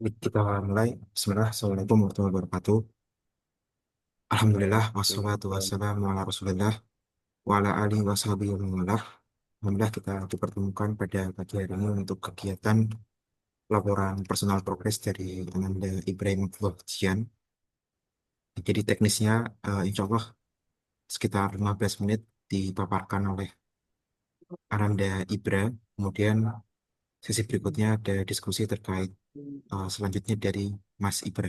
Kita mulai. Bismillah. Assalamualaikum warahmatullahi wabarakatuh. Alhamdulillah. Wassalatu Waalaikumsalam. wassalamu ala rasulillah. Wa ala alihi wa sahbihi wa man walah. Alhamdulillah kita dipertemukan pada pagi hari ini untuk kegiatan laporan personal progress dari Ananda Ibrahim Jian. Jadi teknisnya insya Allah sekitar 15 menit dipaparkan oleh Ananda Ibra. Kemudian sesi berikutnya ada diskusi terkait selanjutnya dari Mas Ibra.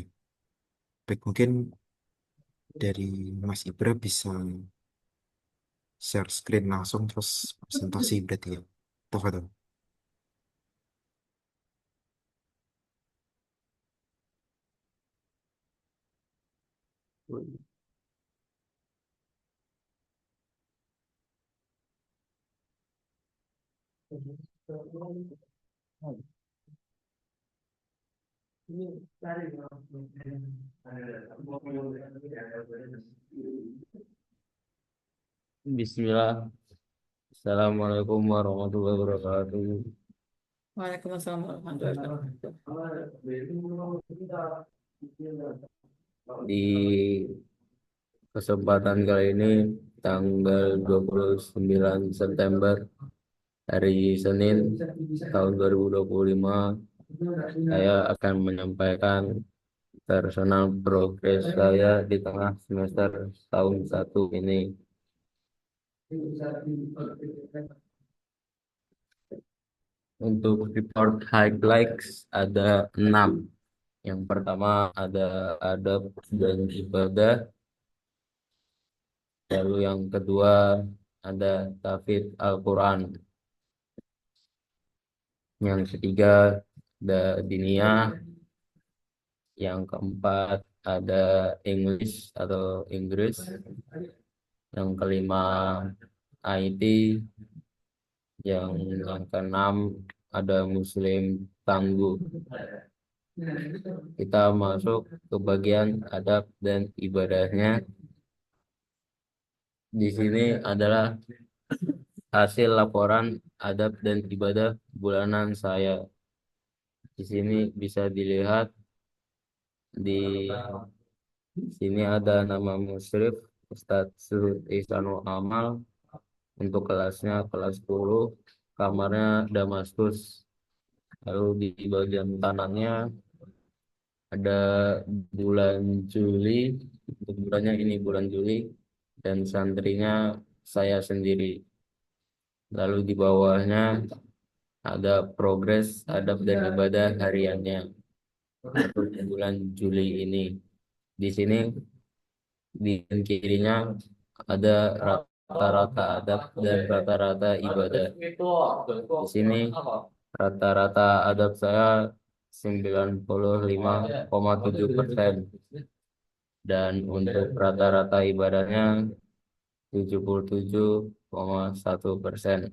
Baik, mungkin dari Mas Ibra bisa share screen langsung terus presentasi berarti ya. Tafadhol. Bismillah. Assalamualaikum warahmatullahi wabarakatuh. Waalaikumsalam warahmatullahi wabarakatuh. Di kesempatan kali ini tanggal 29 September hari Senin tahun 2025, saya akan menyampaikan personal progress saya di tengah semester tahun 1 ini. Untuk report highlights ada 6. Yang pertama ada adab dan ibadah. Lalu yang kedua ada tahfidz Al-Quran. Yang ketiga ada diniyah. Yang keempat ada English atau Inggris. Yang kelima IT. Yang keenam ada Muslim tangguh. Kita masuk ke bagian adab dan ibadahnya. Di sini adalah hasil laporan adab dan ibadah bulanan saya. Di sini bisa dilihat, di sini ada nama musyrif Ustadz Suhud Ihsanul Amal. Untuk kelasnya kelas 10, kamarnya Damaskus. Lalu di bagian kanannya ada bulan Juli. Untuk bulannya ini bulan Juli, dan santrinya saya sendiri. Lalu di bawahnya ada progres adab dan ibadah hariannya untuk bulan Juli ini. Di sini di kirinya ada rata-rata adab dan rata-rata ibadah. Di sini rata-rata adab saya 95,7%, dan untuk rata-rata ibadahnya 77,1%.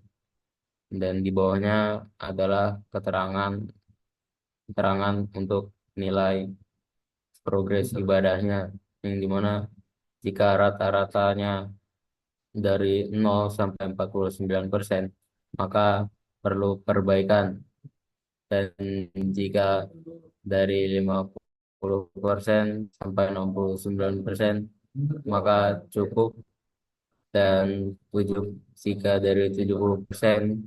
Dan di bawahnya adalah keterangan keterangan untuk nilai progres ibadahnya, yang dimana jika rata-ratanya dari 0 sampai 49%, maka perlu perbaikan. Dan jika dari 50% sampai 69%, maka cukup. Dan 7 jika dari 70%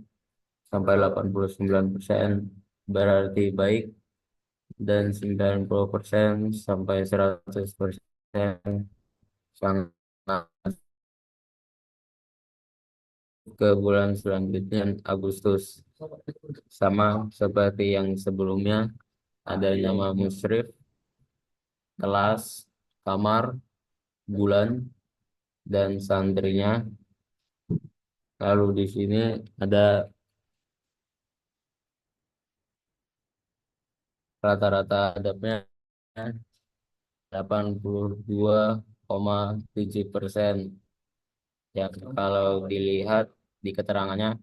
sampai 89% berarti baik, dan 90% sampai 100% sangat. Ke bulan selanjutnya Agustus, sama seperti yang sebelumnya, ada nama musyrif, kelas, kamar, bulan, dan santrinya. Lalu di sini ada rata-rata adabnya 82,7%. Ya, kalau dilihat di keterangannya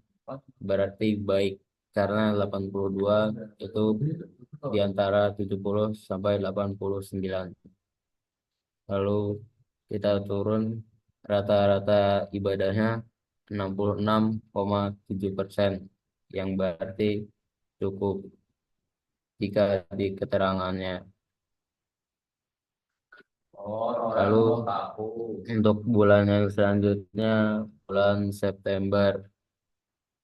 berarti baik, karena 82 itu di antara 70 sampai 89. Lalu kita turun, rata-rata ibadahnya 66,7%, yang berarti cukup. jika di keterangannya. Lalu untuk bulan yang selanjutnya, bulan September,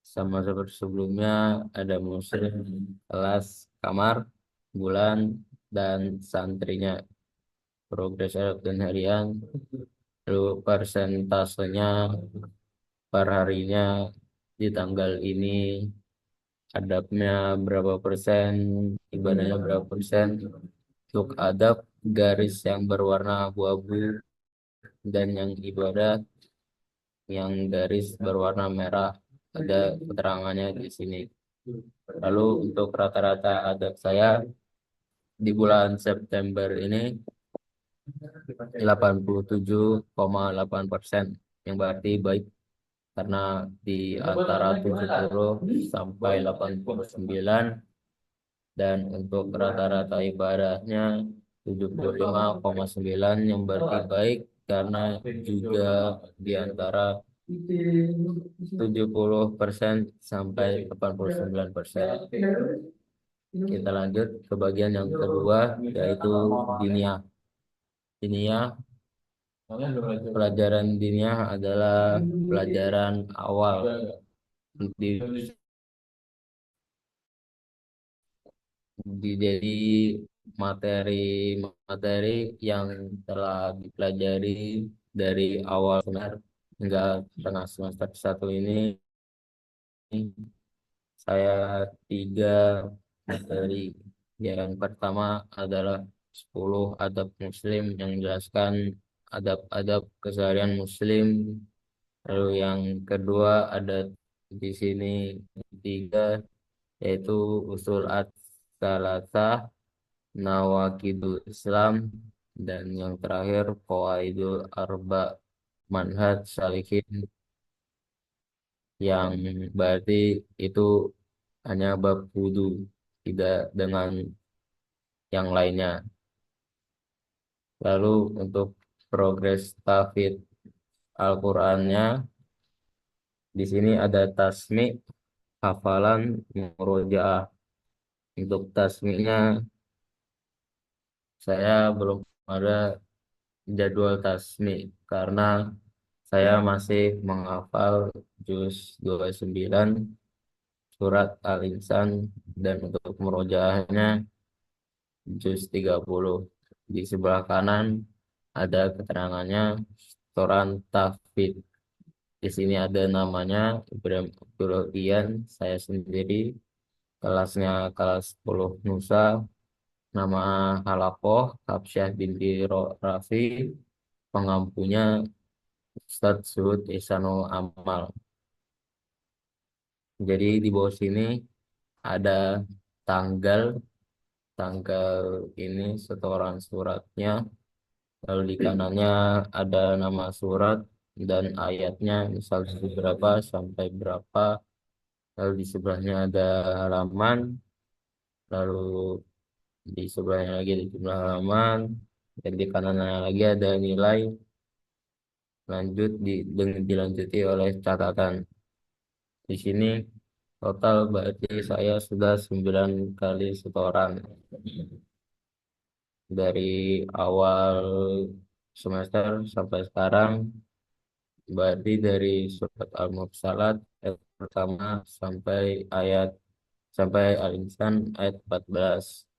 sama seperti sebelumnya, ada muslim, kelas, kamar, bulan, dan santrinya. Progres dan harian, lalu persentasenya per harinya di tanggal ini, adabnya berapa persen, ibadahnya berapa persen. Untuk adab, garis yang berwarna abu-abu, dan yang ibadah yang garis berwarna merah. Ada keterangannya di sini. Lalu untuk rata-rata adab saya di bulan September ini 87,8%, yang berarti baik, karena di antara 70 sampai 89, dan untuk rata-rata ibadahnya 75,9, yang berarti baik, karena juga di antara 70% sampai 89%. Kita lanjut ke bagian yang kedua, yaitu diniyah. Diniyah, pelajaran diniyah adalah pelajaran awal di, jadi materi-materi yang telah dipelajari dari awal semester hingga tengah semester 1 ini. Saya tiga materi. Yang pertama adalah 10 adab muslim, yang menjelaskan adab-adab keseharian muslim. Lalu yang kedua ada di sini tiga, yaitu usul salasah, nawakidul Islam, dan yang terakhir qawaidul arba, manhaj salikin, yang berarti itu hanya bab wudu, tidak dengan yang lainnya. Lalu untuk progres tahfidz Al-Qur'annya, di sini ada tasmi, hafalan, murojaah. Untuk tasminya saya belum ada jadwal tasmi, karena saya masih menghafal juz 29 surat Al-Insan, dan untuk murojaahnya juz 30. Di sebelah kanan ada keterangannya setoran tahfidz. Di sini ada namanya Ibrahim Abdul Ian, saya sendiri, kelasnya kelas 10 Nusa, nama Halakoh Habsyah binti Rafi, pengampunya Ustadz Suhud Ihsanul Amal. Jadi di bawah sini ada tanggal tanggal ini setoran suratnya, lalu di kanannya ada nama surat dan ayatnya, misal dari berapa sampai berapa, lalu di sebelahnya ada halaman, lalu di sebelahnya lagi ada jumlah halaman, dan di kanannya lagi ada nilai. Lanjut dilanjuti oleh catatan. Di sini total berarti saya sudah 9 kali setoran dari awal semester sampai sekarang. Berarti dari surat Al-Mursalat ayat pertama sampai Al-Insan ayat 14.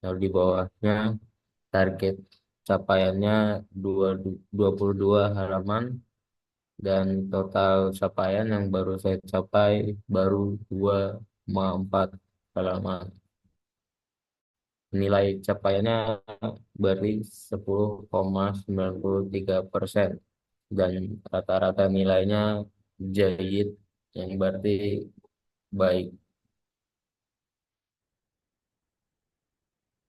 Lalu di bawahnya target capaiannya 22 halaman, dan total capaian yang baru saya capai baru 2,4 halaman. Nilai capaiannya berarti 10,93%, dan rata-rata nilainya jayid, yang berarti baik.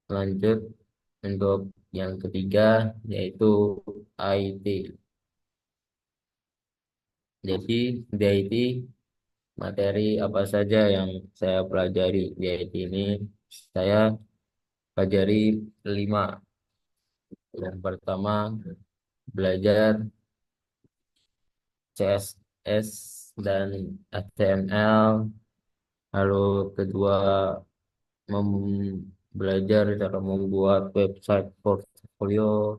Lanjut untuk yang ketiga, yaitu IT. Jadi di IT, materi apa saja yang saya pelajari di IT ini? Saya pelajari 5. Yang pertama, belajar CSS dan HTML. Lalu kedua, belajar cara membuat website portfolio,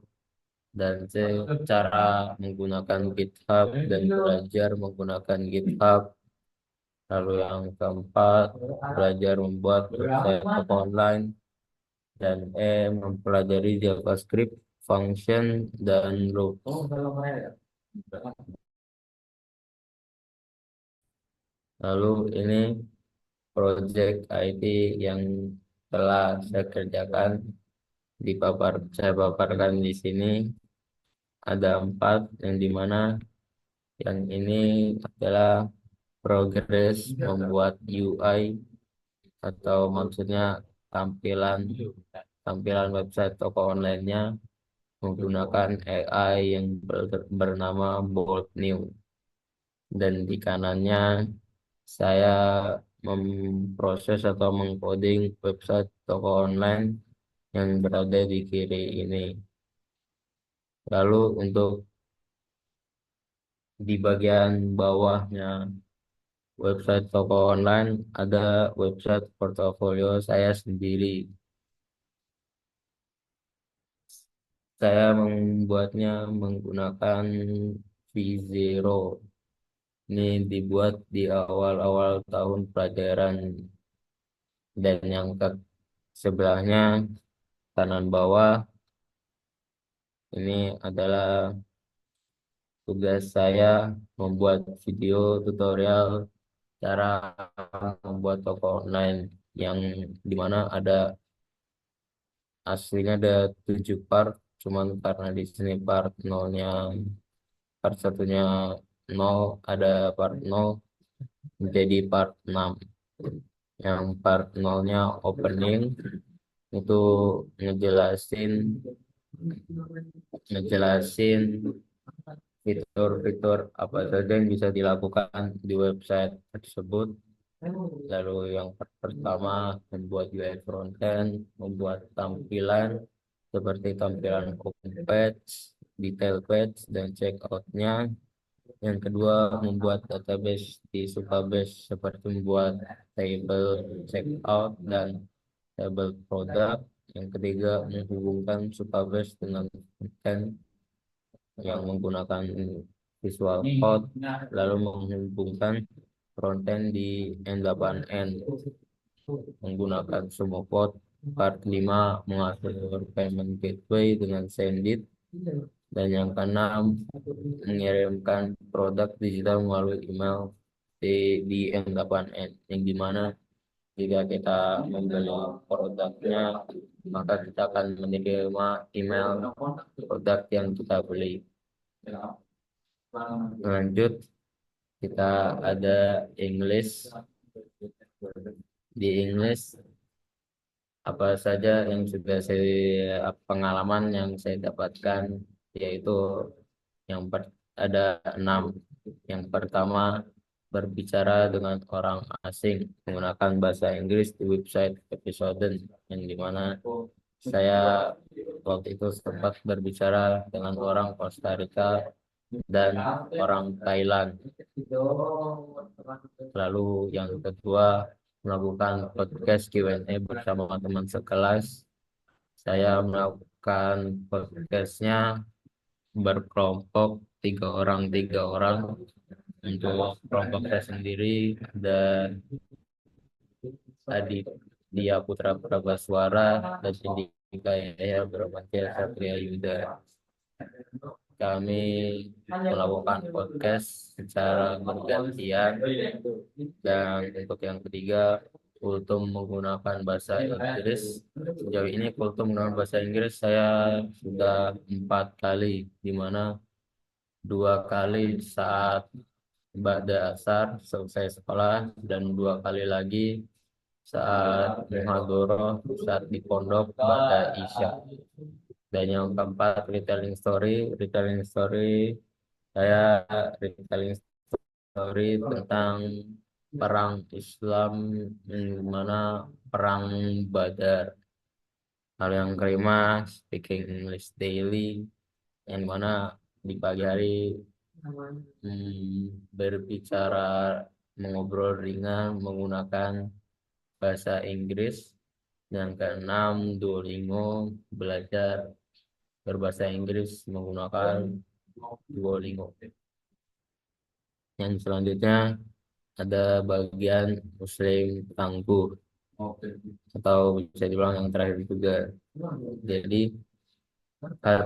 dan saya cara menggunakan GitHub dan belajar menggunakan GitHub. Lalu yang keempat, belajar membuat website toko online, dan mempelajari JavaScript, function, dan loops. Lalu ini project IT yang telah saya kerjakan saya paparkan di sini. Ada 4, yang dimana yang ini adalah progres membuat UI, atau maksudnya tampilan tampilan website toko online-nya menggunakan AI yang bernama Bold New. Dan di kanannya saya memproses atau mengcoding website toko online yang berada di kiri ini. Lalu untuk di bagian bawahnya website toko online ada website portofolio saya sendiri. Saya membuatnya menggunakan V0. Ini dibuat di awal-awal tahun pelajaran. Dan yang ke sebelahnya, kanan bawah, ini adalah tugas saya membuat video tutorial cara membuat toko online, yang dimana aslinya ada 7 part, cuman karena di sini part satunya 0, ada part 0 menjadi part 6. Yang part 0-nya opening, itu ngejelasin ngejelasin fitur-fitur apa saja yang bisa dilakukan di website tersebut. Lalu yang pertama, membuat UI frontend, membuat tampilan seperti tampilan open page, detail page, dan checkout-nya. Yang kedua, membuat database di Supabase seperti membuat table checkout dan table product. Yang ketiga, menghubungkan Supabase dengan konten yang menggunakan Visual Code, lalu menghubungkan frontend di N8N menggunakan semua code. Part 5, mengatur payment gateway dengan Sendit. Dan yang keenam, mengirimkan produk digital melalui email di N8N, yang dimana jika kita membeli produknya, maka kita akan menerima email produk yang kita beli. Lanjut, kita ada English. Di English, apa saja yang sudah pengalaman yang saya dapatkan, yaitu ada 6. Yang pertama, berbicara dengan orang asing menggunakan bahasa Inggris di website episode, yang dimana saya waktu itu sempat berbicara dengan orang Costa Rica dan orang Thailand. Lalu yang kedua, melakukan podcast Q&A bersama teman sekelas. Saya melakukan podcastnya berkelompok 3 orang. Untuk kelompok saya sendiri dan Dia Putra Prabaswara dan Indika Yahya Bramantya Satria Yuda. Kami melakukan podcast secara bergantian. Dan untuk yang ketiga, kultum menggunakan bahasa Inggris. Sejauh ini kultum menggunakan bahasa Inggris saya sudah 4 kali, di mana 2 kali saat Ba'da asar selesai sekolah, dan 2 kali lagi saat muhadharah saat di pondok Ba'da isya. Dan yang keempat, retelling story saya retelling story tentang perang Islam, yang mana perang Badar. Lalu yang kelima, speaking English daily, yang mana di pagi hari berbicara, mengobrol ringan menggunakan bahasa Inggris. Yang keenam, Duolingo, belajar berbahasa Inggris menggunakan Duolingo. Yang selanjutnya ada bagian Muslim tangguh atau bisa dibilang yang terakhir juga. Jadi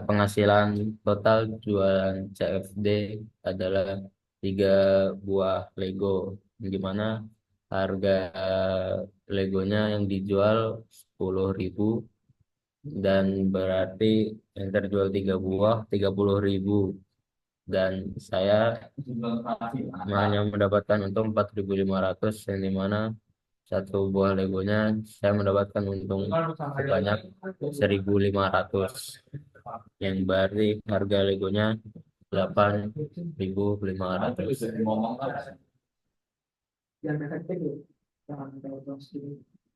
penghasilan total jualan CFD adalah 3 buah Lego, di mana harga Legonya yang dijual 10.000 dan berarti yang terjual 3 buah 30.000 dan saya hanya mendapatkan untung 4.500 yang dimana 1 buah Legonya saya mendapatkan untung sebanyak 1.500 yang berarti harga Legonya 8.500.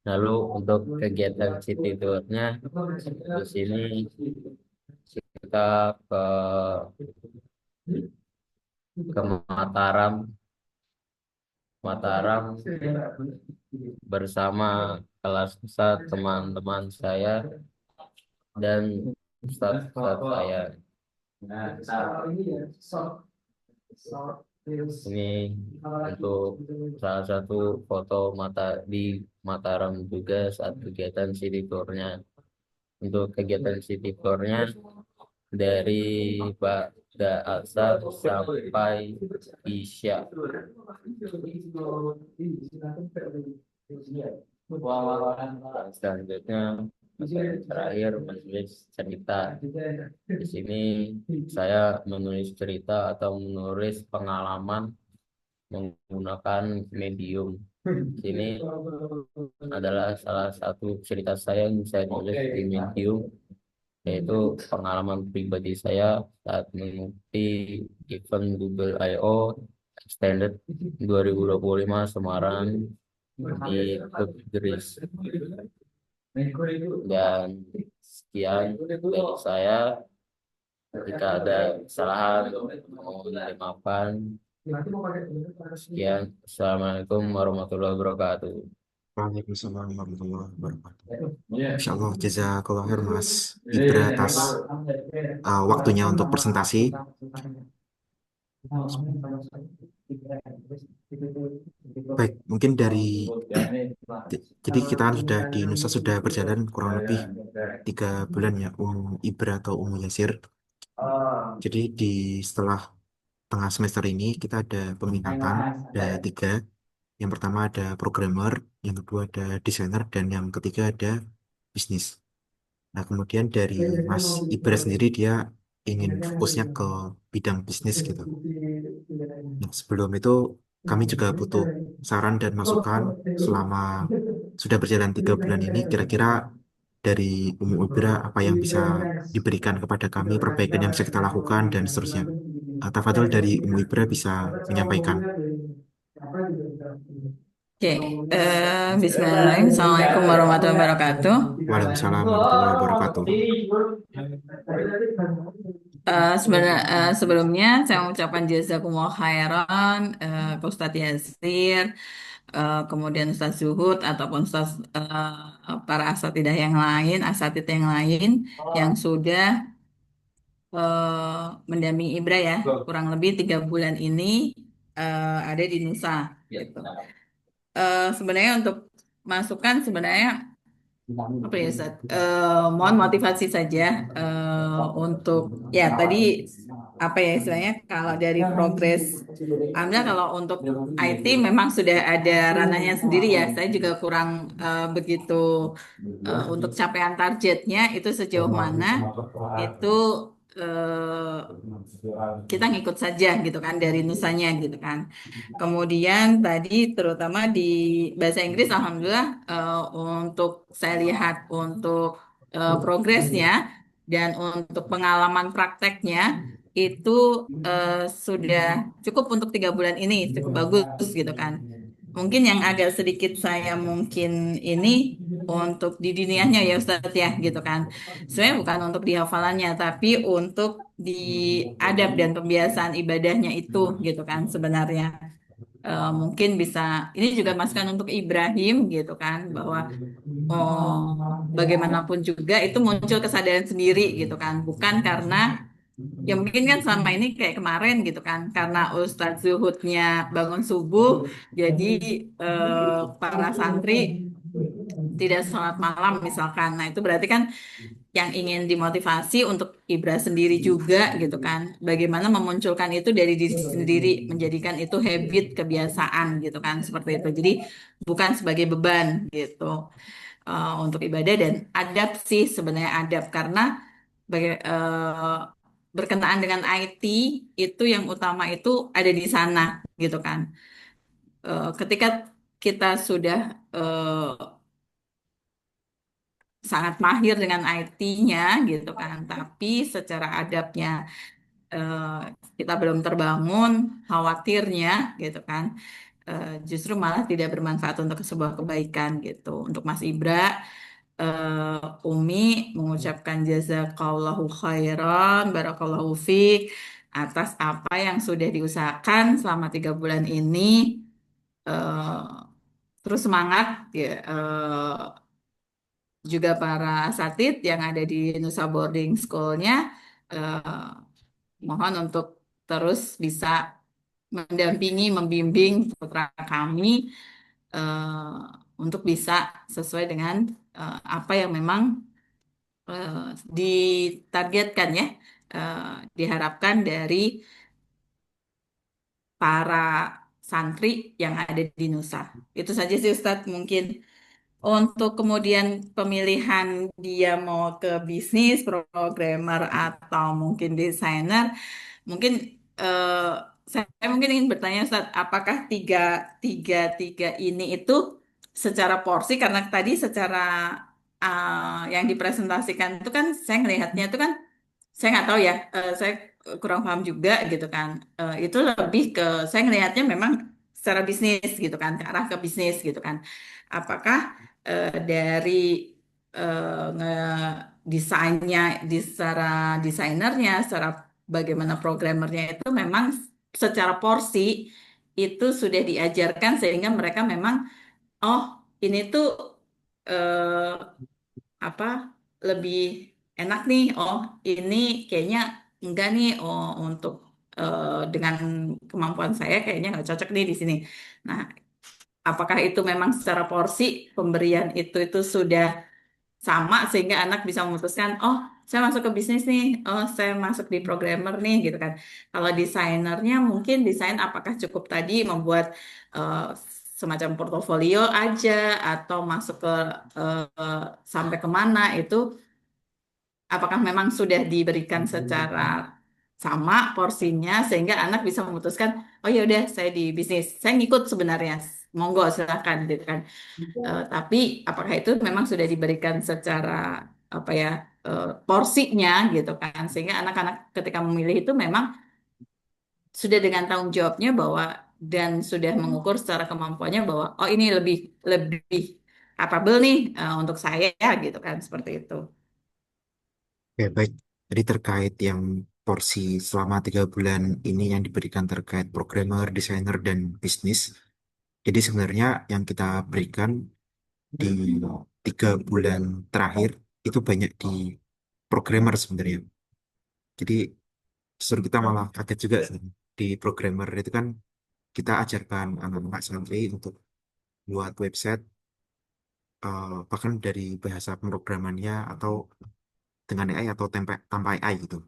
Lalu untuk kegiatan city tour-nya di sini kita ke ke Mataram, Mataram bersama kelas besar teman-teman saya dan ustadz saya. Ini untuk salah satu foto di Mataram juga saat kegiatan city tour-nya. Untuk kegiatan city tour-nya dari Ba'da Asar sampai Isya. Dan selanjutnya terakhir menulis cerita. Di sini saya menulis cerita atau menulis pengalaman menggunakan medium. Ini adalah salah satu cerita saya yang saya tulis di medium, yaitu pengalaman pribadi saya saat mengikuti event Google I/O Extended 2025 Semarang di Inggris. Dan sekian dari saya. Jika ada kesalahan, mohon dimaafkan. Sekian, Assalamualaikum warahmatullahi wabarakatuh. Waalaikumsalam warahmatullahi wabarakatuh. Insya Allah, jazakallah khair Mas Ibra atas waktunya untuk presentasi. Baik, mungkin jadi kita kan sudah di Nusa sudah berjalan kurang lebih 3 bulan ya, Ibra atau Yasir. Jadi setelah tengah semester ini kita ada peminatan, ada 3. Yang pertama ada programmer, yang kedua ada desainer, dan yang ketiga ada bisnis. Nah, kemudian dari Mas Ibra sendiri dia ingin fokusnya ke bidang bisnis gitu. Nah, sebelum itu kami juga butuh saran dan masukan selama sudah berjalan 3 bulan ini. Kira-kira dari Ibra apa yang bisa diberikan kepada kami, perbaikan yang bisa kita lakukan dan seterusnya. Tafadhol dari Ibra bisa menyampaikan. Oke, Bismillahirrahmanirrahim. Assalamualaikum warahmatullahi wabarakatuh. Waalaikumsalam warahmatullahi wabarakatuh. Sebelumnya saya mengucapkan jazakumullah khairan ke Ustadz Yasir, kemudian Ustadz Zuhud ataupun para asatidah yang lain, asatid yang lain yang sudah mendampingi Ibra ya, kurang lebih 3 bulan ini ada di Nusa. Gitu. Sebenarnya untuk masukan sebenarnya apa ya Ustaz? Mohon motivasi saja untuk ya tadi apa ya istilahnya kalau dari progres Anda kalau untuk IT memang sudah ada ranahnya sendiri ya. Saya juga kurang begitu untuk capaian targetnya itu sejauh mana itu eh, kita ngikut saja gitu kan dari nusanya gitu kan. Kemudian tadi terutama di bahasa Inggris alhamdulillah untuk saya lihat untuk progresnya dan untuk pengalaman prakteknya itu sudah cukup untuk 3 bulan ini cukup bagus gitu kan. Mungkin yang agak sedikit saya mungkin ini untuk di dunianya ya Ustadz ya gitu kan. Sebenarnya bukan untuk di hafalannya tapi untuk di adab dan pembiasaan ibadahnya itu gitu kan sebenarnya. Mungkin bisa ini juga masukan untuk Ibrahim gitu kan bahwa oh, bagaimanapun juga itu muncul kesadaran sendiri gitu kan, bukan karena ya mungkin kan selama ini kayak kemarin gitu kan, karena Ustadz Zuhudnya bangun subuh, jadi para santri tidak sholat malam misalkan. Nah itu berarti kan yang ingin dimotivasi untuk Ibra sendiri juga gitu kan. Bagaimana memunculkan itu dari diri sendiri, menjadikan itu habit, kebiasaan gitu kan, seperti itu. Jadi bukan sebagai beban gitu untuk ibadah dan adab sih sebenarnya adab karena berkenaan dengan IT itu yang utama itu ada di sana gitu kan. Ketika kita sudah sangat mahir dengan IT-nya gitu kan, tapi secara adabnya eh, kita belum terbangun, khawatirnya gitu kan, justru malah tidak bermanfaat untuk sebuah kebaikan gitu. Untuk Mas Ibra, Umi mengucapkan jazakallahu khairan, barakallahu fiik atas apa yang sudah diusahakan selama 3 bulan ini. eh, Terus semangat ya, juga para asatid yang ada di Nusa Boarding School-nya, eh, mohon untuk terus bisa mendampingi, membimbing putra kami eh, untuk bisa sesuai dengan apa yang memang eh, ditargetkan ya, eh, diharapkan dari para santri yang ada di Nusa. Itu saja sih Ustadz mungkin. Untuk kemudian pemilihan dia mau ke bisnis, programmer atau mungkin desainer, mungkin eh, saya mungkin ingin bertanya Ustaz, apakah tiga tiga tiga ini itu secara porsi karena tadi secara yang dipresentasikan itu kan saya melihatnya itu kan saya nggak tahu ya, saya kurang paham juga gitu kan. Itu lebih ke saya ngelihatnya memang secara bisnis gitu kan, ke arah ke bisnis gitu kan. Apakah dari desainnya, di secara desainernya, secara bagaimana programmernya itu memang secara porsi itu sudah diajarkan sehingga mereka memang oh ini tuh eh, apa lebih enak nih. Oh, ini kayaknya enggak nih. Oh, untuk dengan kemampuan saya kayaknya nggak cocok nih di sini. Nah, apakah itu memang secara porsi pemberian itu sudah sama sehingga anak bisa memutuskan, oh, saya masuk ke bisnis nih, oh, saya masuk di programmer nih, gitu kan. Kalau desainernya mungkin desain apakah cukup tadi membuat eh, semacam portofolio aja atau masuk ke sampai kemana itu apakah memang sudah diberikan secara sama porsinya sehingga anak bisa memutuskan oh ya udah saya di bisnis saya ngikut sebenarnya monggo silahkan gitu kan. Tapi apakah itu memang sudah diberikan secara apa ya porsinya gitu kan sehingga anak-anak ketika memilih itu memang sudah dengan tanggung jawabnya bahwa dan sudah mengukur secara kemampuannya bahwa oh ini lebih lebih capable nih untuk saya gitu kan seperti itu. Oke, baik. Jadi terkait yang porsi selama 3 bulan ini yang diberikan terkait programmer, desainer, dan bisnis. Jadi sebenarnya yang kita berikan di 3 bulan terakhir itu banyak di programmer sebenarnya. Jadi justru kita malah kaget juga sih. Di programmer itu kan kita ajarkan anak-anak santri untuk buat website, bahkan dari bahasa pemrogramannya atau dengan AI atau tanpa AI gitu.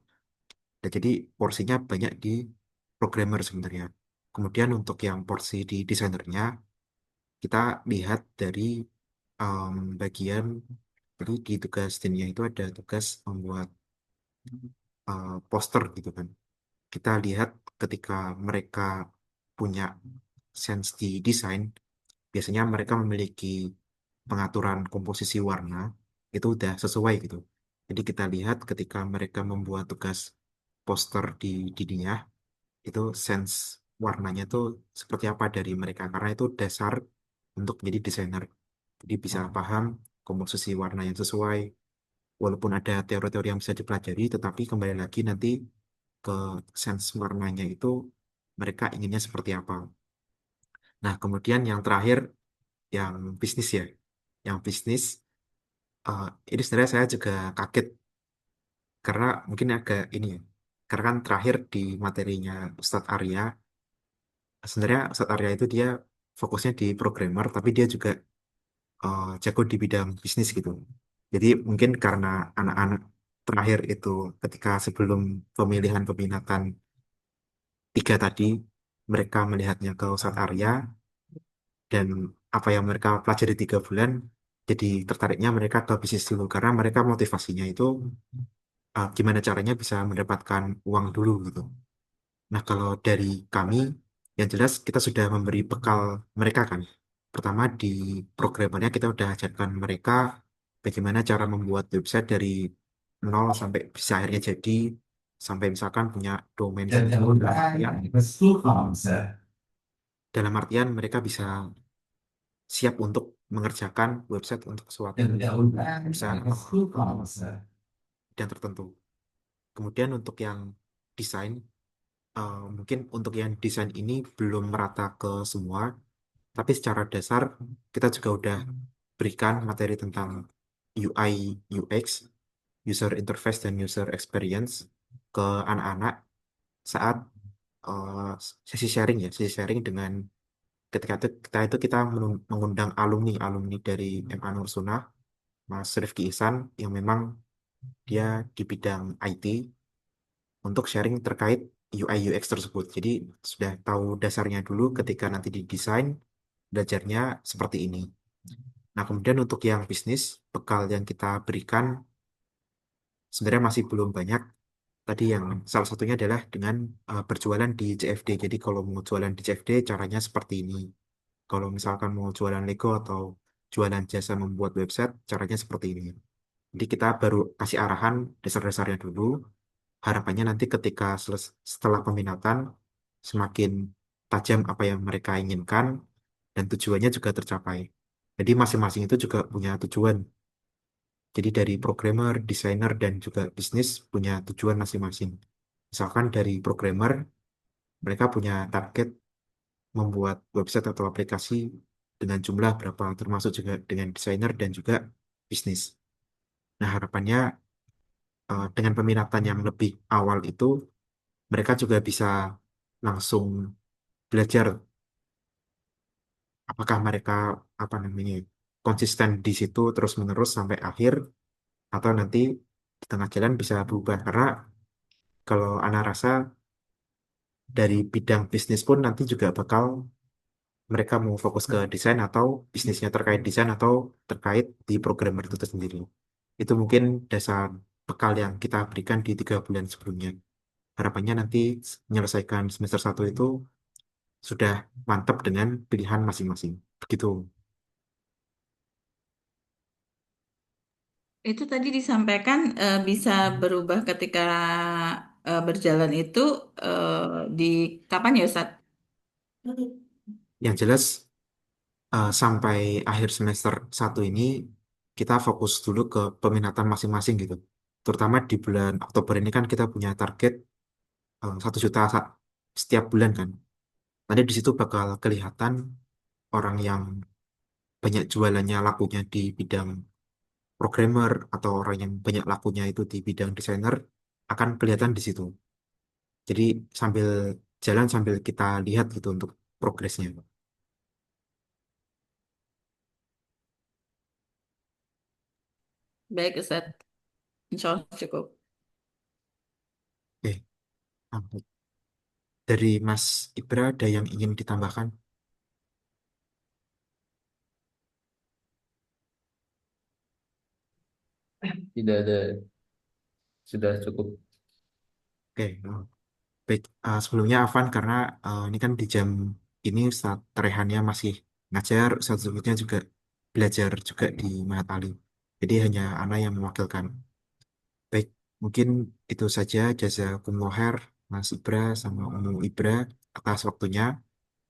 Dan jadi porsinya banyak di programmer sebenarnya. Kemudian untuk yang porsi di desainernya, kita lihat dari bagian, jadi di tugas timnya itu ada tugas membuat poster gitu kan. Kita lihat ketika mereka punya sense di desain, biasanya mereka memiliki pengaturan komposisi warna itu udah sesuai gitu. Jadi kita lihat ketika mereka membuat tugas poster di dindingnya, itu sense warnanya tuh seperti apa dari mereka karena itu dasar untuk menjadi desainer. Jadi bisa paham komposisi warna yang sesuai, walaupun ada teori-teori yang bisa dipelajari, tetapi kembali lagi nanti ke sense warnanya itu mereka inginnya seperti apa. Nah, kemudian yang terakhir, yang bisnis ya. Yang bisnis, ini sebenarnya saya juga kaget karena mungkin agak ini ya. Karena kan terakhir di materinya Ustadz Arya, sebenarnya Ustadz Arya itu dia fokusnya di programmer, tapi dia juga jago di bidang bisnis gitu. Jadi mungkin karena anak-anak terakhir itu ketika sebelum pemilihan peminatan tiga tadi, mereka melihatnya ke Ustadz Arya dan apa yang mereka pelajari 3 bulan, jadi tertariknya mereka ke bisnis dulu karena mereka motivasinya itu gimana caranya bisa mendapatkan uang dulu gitu. Nah, kalau dari kami, yang jelas kita sudah memberi bekal mereka kan. Pertama, di programmernya kita udah ajarkan mereka bagaimana cara membuat website dari nol sampai bisa akhirnya jadi, sampai misalkan punya domain sendiri. Dalam artian mereka bisa siap untuk mengerjakan website untuk suatu perusahaan dan tertentu. Kemudian untuk yang desain, mungkin untuk yang desain ini belum merata ke semua, tapi secara dasar kita juga udah berikan materi tentang UI, UX, user interface dan user experience ke anak-anak saat eh, sesi sharing ya, sesi sharing dengan ketika itu kita mengundang alumni dari MA Nur Sunnah, Mas Rifki Ihsan yang memang dia di bidang IT untuk sharing terkait UI UX tersebut. Jadi sudah tahu dasarnya dulu ketika nanti didesain, belajarnya seperti ini. Nah, kemudian untuk yang bisnis, bekal yang kita berikan sebenarnya masih belum banyak. Tadi yang salah satunya adalah dengan berjualan di CFD. Jadi kalau mau jualan di CFD caranya seperti ini. Kalau misalkan mau jualan Lego atau jualan jasa membuat website, caranya seperti ini. Jadi kita baru kasih arahan dasar-dasarnya dulu. Harapannya nanti ketika setelah peminatan, semakin tajam apa yang mereka inginkan, dan tujuannya juga tercapai. Jadi masing-masing itu juga punya tujuan. Jadi dari programmer, desainer, dan juga bisnis punya tujuan masing-masing. Misalkan dari programmer, mereka punya target membuat website atau aplikasi dengan jumlah berapa, termasuk juga dengan desainer dan juga bisnis. Nah, harapannya dengan peminatan yang lebih awal itu, mereka juga bisa langsung belajar apakah mereka apa namanya konsisten di situ terus-menerus sampai akhir atau nanti di tengah jalan bisa berubah karena kalau Ana rasa dari bidang bisnis pun nanti juga bakal mereka mau fokus ke desain atau bisnisnya terkait desain atau terkait di programmer itu sendiri. Itu mungkin dasar bekal yang kita berikan di 3 bulan sebelumnya. Harapannya nanti menyelesaikan semester 1 itu sudah mantap dengan pilihan masing-masing. Begitu. Itu tadi disampaikan bisa berubah ketika berjalan itu di kapan ya Ustaz? Yang jelas sampai akhir semester 1 ini kita fokus dulu ke peminatan masing-masing gitu. Terutama di bulan Oktober ini kan kita punya target 1 juta setiap bulan kan. Nanti di situ bakal kelihatan orang yang banyak jualannya lakunya di bidang programmer atau orang yang banyak lakunya itu di bidang desainer akan kelihatan di situ. Jadi sambil jalan sambil kita lihat gitu untuk progresnya. Baik Ustaz, insya Allah cukup. Oke, dari Mas Ibra ada yang ingin ditambahkan? Tidak ada, sudah cukup. Oke, baik. Sebelumnya Afan karena ini kan di jam ini saat Rehannya masih ngajar, Ustaz Zuhudnya juga belajar juga di Mahat Ali. Jadi hanya Ana yang mewakilkan. Baik, mungkin itu saja. Jazakumullah khair, Mas Ibra sama Umu Ibra atas waktunya.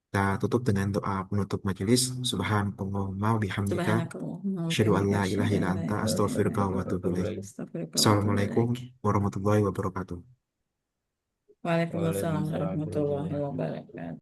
Kita tutup dengan doa penutup majelis. Subhanallahumma bihamdika. Subhanakallahumma wa Asyhadu an bihamdika la ilaha asyhadu illa an la anta ilaha illa astaghfiruka anta wa atubu ilaik. astaghfiruka wa atubu Assalamualaikum ilaik. warahmatullahi wabarakatuh. Waalaikumsalam Waalaikumsalam warahmatullahi warahmatullahi wabarakatuh. wabarakatuh.